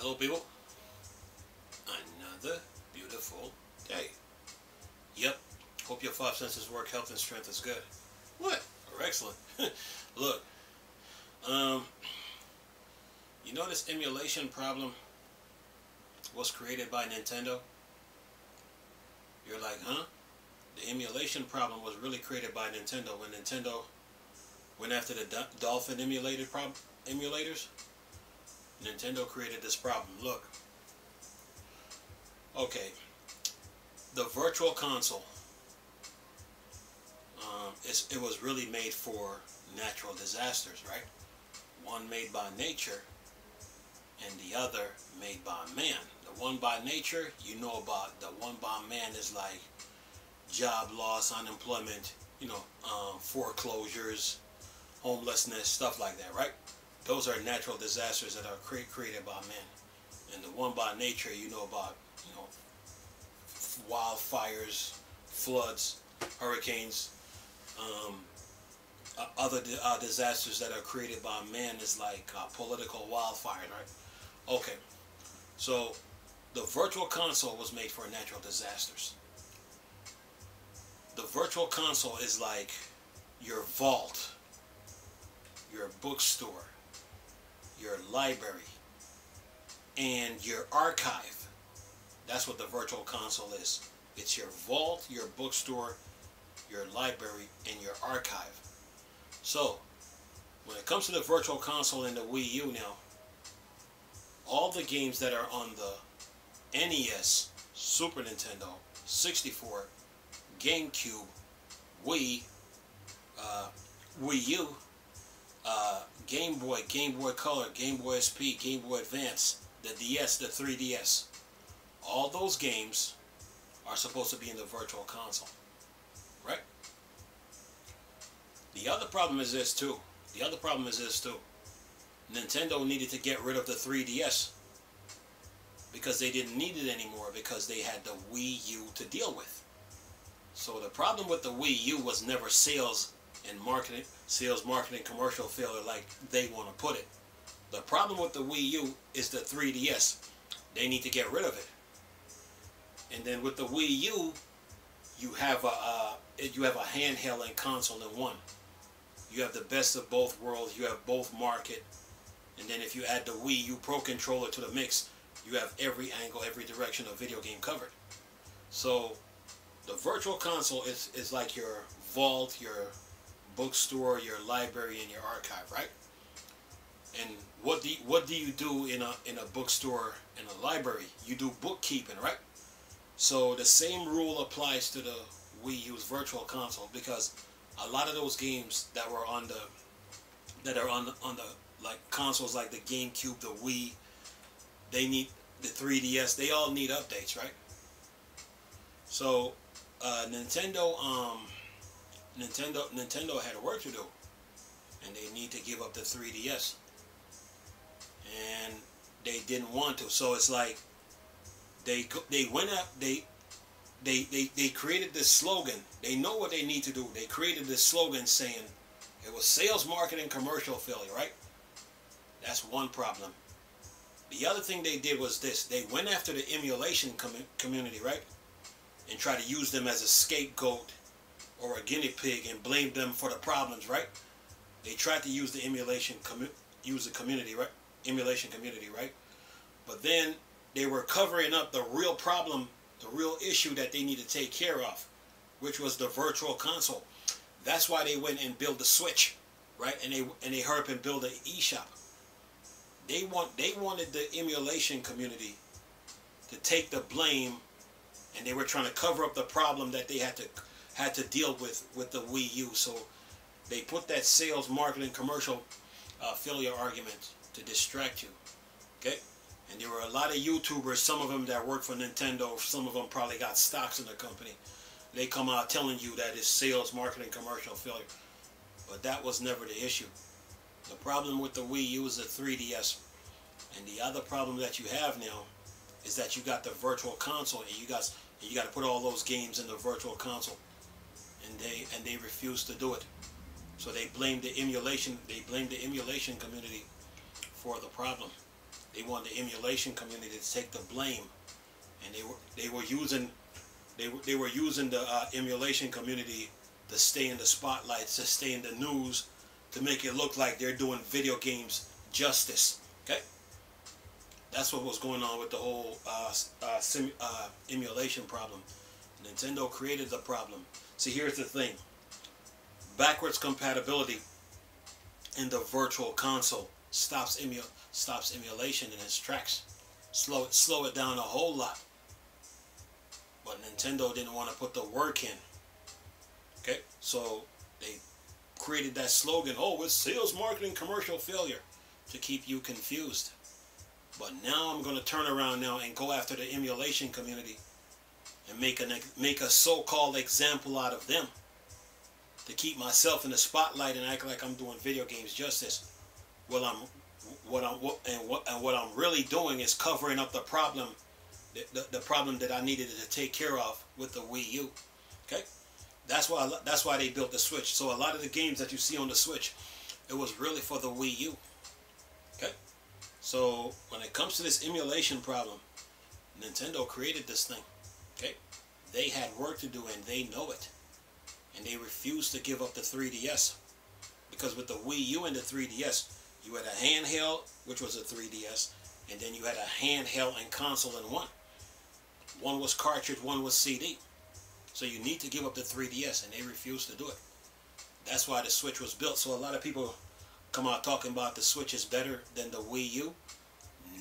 Hello, people. Another beautiful day. Yep. Hope your five senses work. Health and strength is good. What? Or excellent. Look. You know this emulation problem was created by Nintendo? You're like, huh? The emulation problem was really created by Nintendo when Nintendo went after the Dolphin emulators. Nintendo created this problem. Look. Okay. The Virtual Console. It was really made for natural disasters, right? One made by nature and the other made by man. The one by nature, you know about. The one by man is like job loss, unemployment, foreclosures, homelessness, stuff like that, right? Those are natural disasters that are created by man. And the one by nature, you know about, wildfires, floods, hurricanes, other disasters that are created by man is like political wildfire, right? Okay, so the Virtual Console was made for natural disasters. The Virtual Console is like your vault, your bookstore, your library, and your archive. That's what the Virtual Console is. It's your vault, your bookstore, your library, and your archive. So, when it comes to the Virtual Console and the Wii U now, all the games that are on the NES, Super Nintendo, 64, GameCube, Wii, Wii U, Game Boy, Game Boy Color, Game Boy SP, Game Boy Advance, the DS, the 3DS, all those games are supposed to be in the Virtual Console, right? The other problem is this too. Nintendo needed to get rid of the 3DS because they didn't need it anymore because they had the Wii U to deal with. So the problem with the Wii U was never sales, marketing, commercial failure like they want to put it. The problem with the Wii U is the 3DS. They need to get rid of it. And then with the Wii U, you have a handheld and console in one. You have the best of both worlds. You have both market. And then if you add the Wii U Pro Controller to the mix, you have every angle, every direction of video game covered. So the Virtual Console is like your vault, your bookstore, your library, and your archive, right? And what do you do in a bookstore and a library? You do bookkeeping, right? So the same rule applies to the Wii U's Virtual Console because a lot of those games that were on the like consoles like the GameCube, the Wii, they need the 3DS. They all need updates, right? So Nintendo had work to do, and they need to give up the 3DS, and they didn't want to. So it's like they went up. They created this slogan. They know what they need to do. They created this slogan saying it was sales, marketing, commercial failure, right? That's one problem. The other thing they did was this. They went after the emulation community, right? And tried to use them as a scapegoat or a guinea pig and blame them for the problems, right? They tried to use the emulation community, right? Emulation community, right? But then they were covering up the real problem, the real issue that they need to take care of, which was the Virtual Console. That's why they went and built the Switch, right? And they hurried up and built an eShop. They wanted the emulation community to take the blame, and they were trying to cover up the problem that they had to deal with the Wii U. So they put that sales, marketing, commercial failure argument to distract you. Okay? And there were a lot of YouTubers, some of them that work for Nintendo, some of them probably got stocks in the company. They come out telling you that it's sales, marketing, commercial failure. But that was never the issue. The problem with the Wii U is the 3DS. And the other problem that you have now is that you got the Virtual Console, and you got to put all those games in the Virtual Console. And they refused to do it. So they blamed the emulation community for the problem. They want the emulation community to take the blame, and they were using the emulation community to stay in the spotlight, to stay in the news, to make it look like they're doing video games justice. Okay, that's what was going on with the whole emulation problem. Nintendo created the problem. See, here's the thing: backwards compatibility in the virtual console stops emulation in its tracks. Slow it down a whole lot. But Nintendo didn't want to put the work in. Okay, so they created that slogan, oh, it's sales, marketing, commercial failure, to keep you confused. But now I'm going to turn around now and go after the emulation community and make a so-called example out of them, to keep myself in the spotlight and act like I'm doing video games justice. Well, what I'm really doing is covering up the problem, the problem that I needed to take care of with the Wii U. Okay, that's why they built the Switch. So a lot of the games that you see on the Switch, it was really for the Wii U. Okay, so when it comes to this emulation problem, Nintendo created this thing. Okay, they had work to do and they know it, and they refused to give up the 3DS, because with the Wii U and the 3DS, you had a handheld, which was a 3DS, and then you had a handheld and console in one. One was cartridge, one was CD. So you need to give up the 3DS, and they refused to do it. That's why the Switch was built. So a lot of people come out talking about the Switch is better than the Wii U.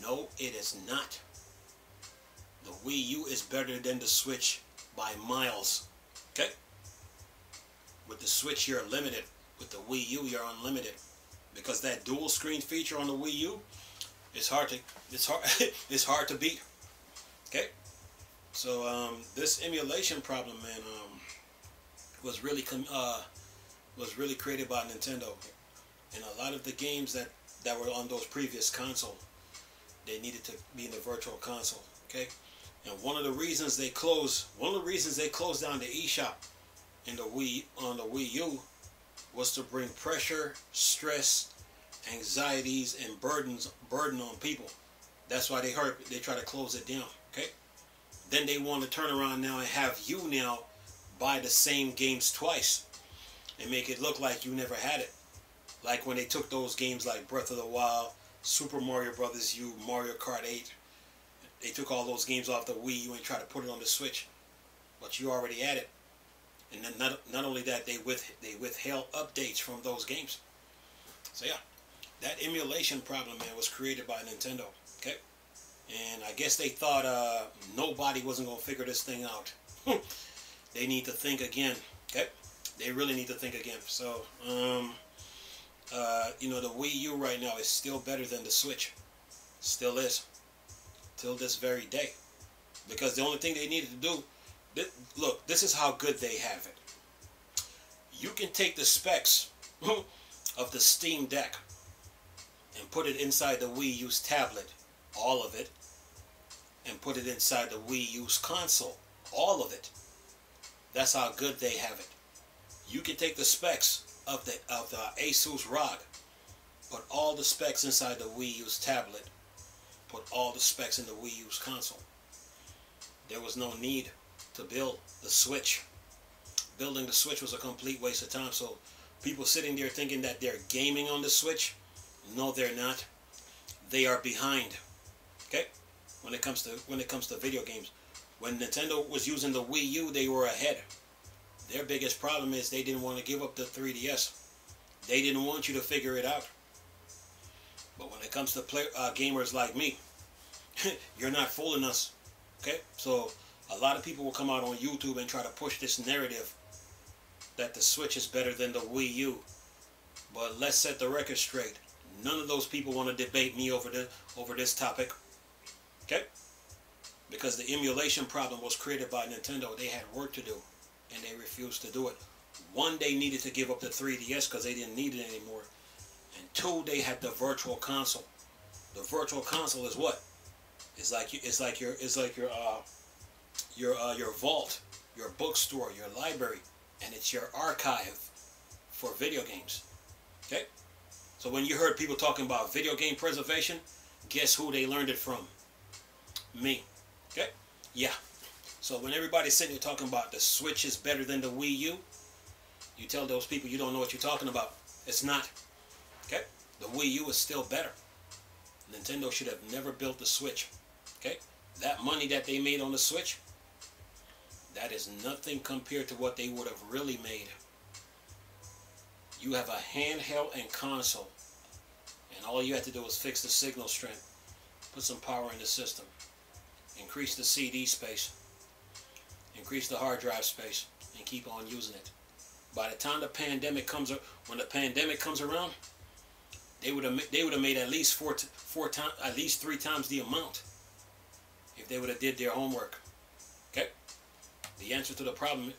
No, it is not. The Wii U is better than the Switch by miles. Okay? With the Switch, you're limited. With the Wii U, you're unlimited. Because that dual screen feature on the Wii U, it's hard to beat. Okay? So this emulation problem, man, was really created by Nintendo. And a lot of the games that were on those previous consoles, they needed to be in the virtual console. Okay? And one of the reasons they closed down the eShop on the Wii U was to bring pressure, stress, anxieties, and burden on people. That's why they try to close it down. Okay. Then they want to turn around now and have you now buy the same games twice and make it look like you never had it. Like when they took those games like Breath of the Wild, Super Mario Bros. U, Mario Kart 8. They took all those games off the Wii U and tried to put it on the Switch, but you already had it. And then not only that, they withheld updates from those games. So yeah, that emulation problem, man, was created by Nintendo. Okay, and I guess they thought nobody wasn't gonna figure this thing out. They need to think again. Okay, they really need to think again. So you know, the Wii U right now is still better than the Switch. Still is, till this very day, because the only thing they needed to do. Look, this is how good they have it. You can take the specs of the Steam Deck and put it inside the Wii U's tablet, all of it, and put it inside the Wii U's console, all of it. That's how good they have it. You can take the specs of the Asus ROG, put all the specs inside the Wii U's tablet, put all the specs in the Wii U's console. There was no need to build the Switch. Building the Switch was a complete waste of time. So people sitting there thinking that they're gaming on the Switch, no, they're not. They are behind. Okay? When it comes to video games. When Nintendo was using the Wii U, they were ahead. Their biggest problem is they didn't want to give up the 3DS. They didn't want you to figure it out. But when it comes to gamers like me, you're not fooling us. Okay? So a lot of people will come out on YouTube and try to push this narrative that the Switch is better than the Wii U. But let's set the record straight. None of those people want to debate me over this topic. Okay? Because the emulation problem was created by Nintendo. They had work to do, and they refused to do it. One, they needed to give up the 3DS because they didn't need it anymore. And two, they had the virtual console. The virtual console is what? It's like your vault, your bookstore, your library, and it's your archive for video games. Okay? So when you heard people talking about video game preservation, Guess who they learned it from? Me. Okay? Yeah. So when everybody's sitting here talking about the Switch is better than the Wii U, you tell those people you don't know what you're talking about. It's not. Okay? The Wii U is still better. Nintendo should have never built the Switch. Okay? That money that they made on the Switch, that is nothing compared to what they would have really made. You have a handheld and console, and all you have to do is fix the signal strength, put some power in the system, increase the CD space, increase the hard drive space, and keep on using it. By the time the pandemic comes, when the pandemic comes around, they would have made at least at least 3 times the amount if they would have did their homework. Okay. The answer to their problem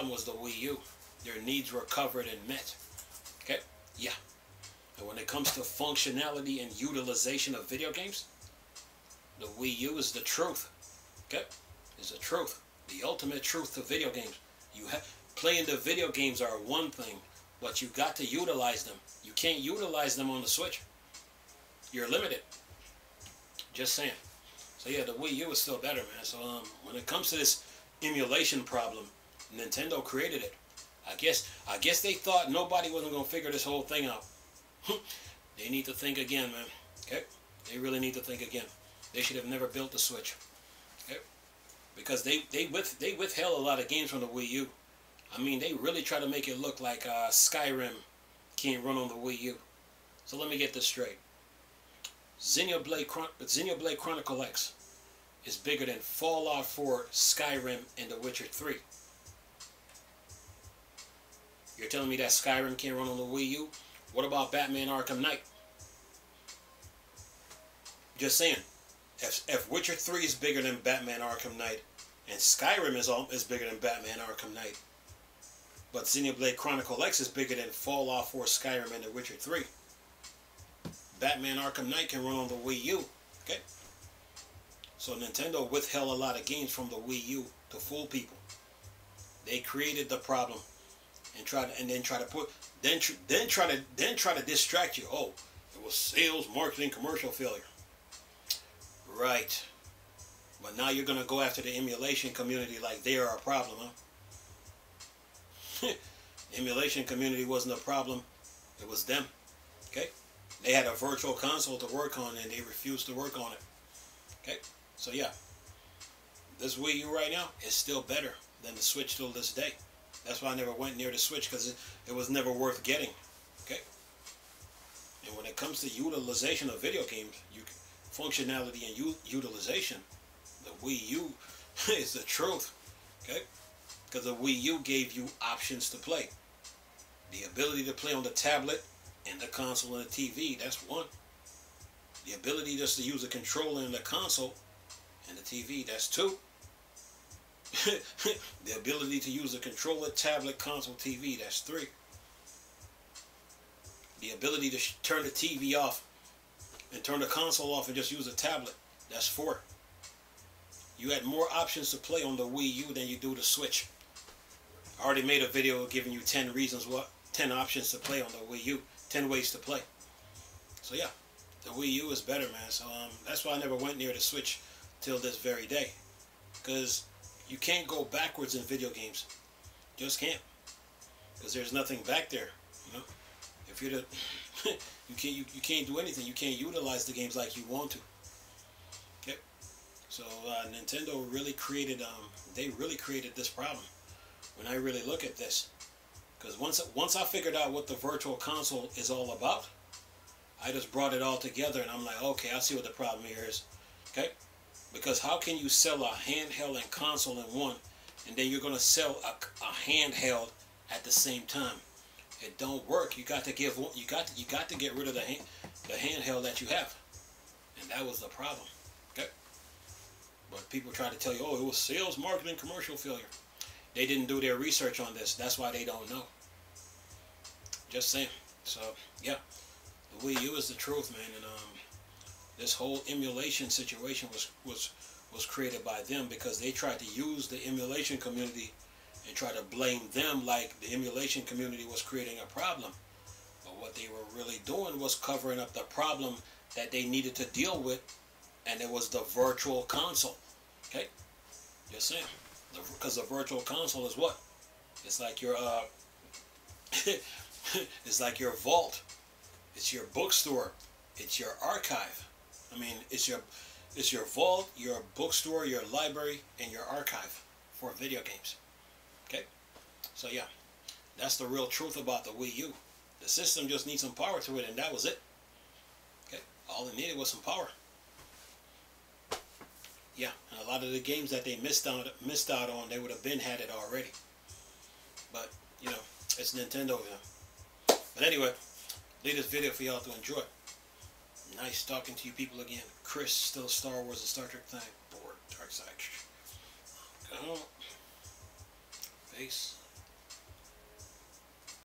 was the Wii U. Their needs were covered and met. Okay? Yeah. And when it comes to functionality and utilization of video games, the Wii U is the truth. Okay? Is the truth. The ultimate truth to video games. Playing the video games are one thing, but you got to utilize them. You can't utilize them on the Switch. You're limited. Just saying. So yeah, the Wii U is still better, man. So when it comes to this emulation problem, Nintendo created it. I guess they thought nobody wasn't going to figure this whole thing out. They need to think again, man. Okay? They really need to think again. They should have never built the Switch. Okay? Because they withheld a lot of games from the Wii U. I mean, they really try to make it look like Skyrim can't run on the Wii U. So let me get this straight. Xenoblade Chronicle X is bigger than Fallout 4, Skyrim, and The Witcher 3. You're telling me that Skyrim can't run on the Wii U? What about Batman Arkham Knight? Just saying. If Witcher 3 is bigger than Batman Arkham Knight, and Skyrim is bigger than Batman Arkham Knight, but Xenoblade Chronicle X is bigger than Fallout 4, Skyrim, and The Witcher 3, Batman Arkham Knight can run on the Wii U. Okay? So Nintendo withheld a lot of games from the Wii U to fool people. They created the problem and try to distract you. Oh, it was sales, marketing, commercial failure. Right. But now you're gonna go after the emulation community like they are a problem, huh? Emulation community wasn't a problem. It was them. Okay? They had a virtual console to work on and they refused to work on it. Okay? So yeah. This Wii U right now is still better than the Switch till this day. That's why I never went near the Switch, because it was never worth getting. Okay? And when it comes to utilization of video games, functionality and utilization, the Wii U is the truth. Okay? Because the Wii U gave you options to play. The ability to play on the tablet and the console and the TV, that's one. The ability just to use a controller and the console and the TV, that's two. The ability to use a controller, tablet, console, TV, that's three. The ability to turn the TV off and turn the console off and just use a tablet, that's four. You had more options to play on the Wii U than you do the Switch. I already made a video giving you 10 options to play on the Wii U, 10 ways to play. So yeah, the Wii U is better, man. So that's why I never went near the Switch till this very day, because you can't go backwards in video games. Just can't, because there's nothing back there. You know, if you're you can't do anything. You can't utilize the games like you want to. Okay, so Nintendo really created they really created this problem. When I really look at this, because once I figured out what the virtual console is all about, I just brought it all together and I'm like, okay, I see what the problem here is. Okay. Because how can you sell a handheld and console in one, and then you're going to sell a handheld at the same time? It don't work. You got to get rid of the handheld that you have, and that was the problem. Okay. But people try to tell you, oh, it was sales, marketing, commercial failure. They didn't do their research on this. That's why they don't know. Just saying. So yeah, the Wii U is the truth, man, and this whole emulation situation was created by them, because they tried to use the emulation community and try to blame them like the emulation community was creating a problem. But what they were really doing was covering up the problem that they needed to deal with, and it was the virtual console. Okay, just saying, because the virtual console is what? It's like your it's like your vault. It's your bookstore. It's your archive. I mean, it's your vault, your bookstore, your library, and your archive for video games. Okay, so yeah, that's the real truth about the Wii U. The system just needs some power to it, and that was it. Okay, all it needed was some power. Yeah, and a lot of the games that they missed out on, they would have been had it already. But you know, it's Nintendo, you know. But anyway, leave this video for y'all to enjoy. Nice talking to you people again. Chris, still Star Wars and Star Trek thing. Board, Dark Side. Go. Face.